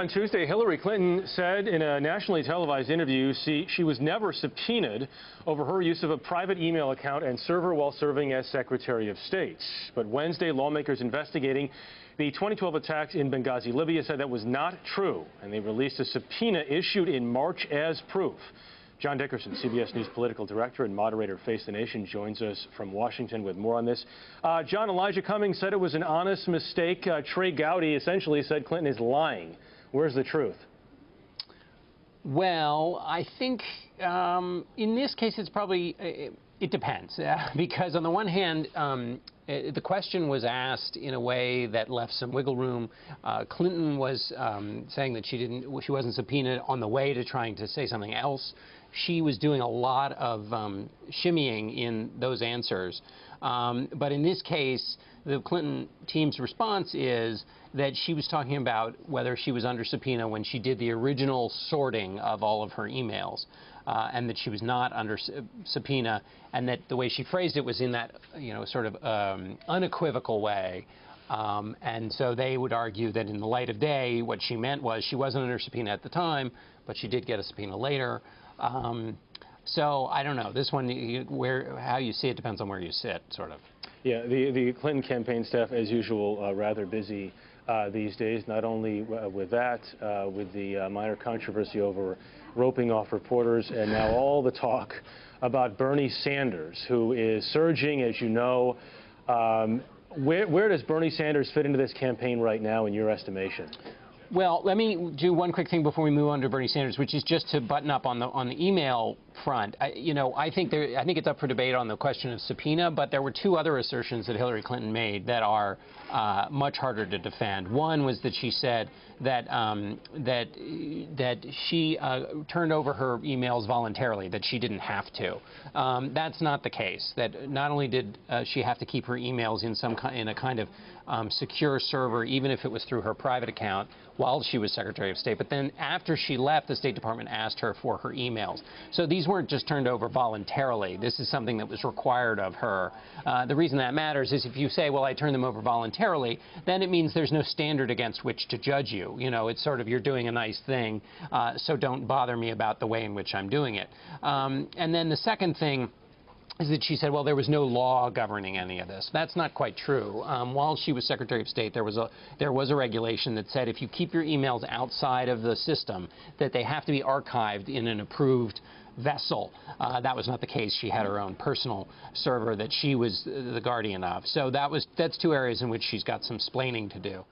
On Tuesday, Hillary Clinton said in a nationally televised interview she was never subpoenaed over her use of a private email account and server while serving as Secretary of State. But Wednesday, lawmakers investigating the 2012 attacks in Benghazi, Libya, said that was not true, and they released a subpoena issued in March as proof. John Dickerson, CBS News political director and moderator of Face the Nation, joins us from Washington with more on this. John, Elijah Cummings said it was an honest mistake. Trey Gowdy essentially said Clinton is lying. Where's the truth? Well, I think in this case it's probably, it depends. Because on the one hand, the question was asked in a way that left some wiggle room. Clinton was saying that she wasn't subpoenaed on the way to trying to say something else. She was doing a lot of shimmying in those answers. But in this case, the Clinton team's response is that she was talking about whether she was under subpoena when she did the original sorting of all of her emails, and that she was not under subpoena, and that the way she phrased it was in that, sort of unequivocal way. And so they would argue that in the light of day, what she meant was she wasn't under subpoena at the time, but she did get a subpoena later. So I don't know. This one, how you see it depends on where you sit, sort of. Yeah, the Clinton campaign staff, as usual, rather busy these days, not only with that, with the minor controversy over roping off reporters, and now all the talk about Bernie Sanders, who is surging, as you know. Where does Bernie Sanders fit into this campaign right now, in your estimation? Well, let me do one quick thing before we move on to Bernie Sanders, which is just to button up on the email front. I think it's up for debate on the question of subpoena, but there were two other assertions that Hillary Clinton made that are much harder to defend. One was that she said that she turned over her emails voluntarily, that she didn't have to. That's not the case. That not only did she have to keep her emails in a kind of secure server, even if it was through her private account, while she was Secretary of State, but then after she left, the State Department asked her for her emails. So these weren't just turned over voluntarily. This is something that was required of her. The reason that matters is if you say, well, I turned them over voluntarily, then it means there's no standard against which to judge you. It's sort of, you're doing a nice thing, so don't bother me about the way in which I'm doing it. And then the second thing is that she said, well, there was no law governing any of this. That's not quite true. While she was Secretary of State, there was a regulation that said if you keep your emails outside of the system, that they have to be archived in an approved vessel. That was not the case. She had her own personal server that she was the guardian of. So that's two areas in which she's got some splaining to do.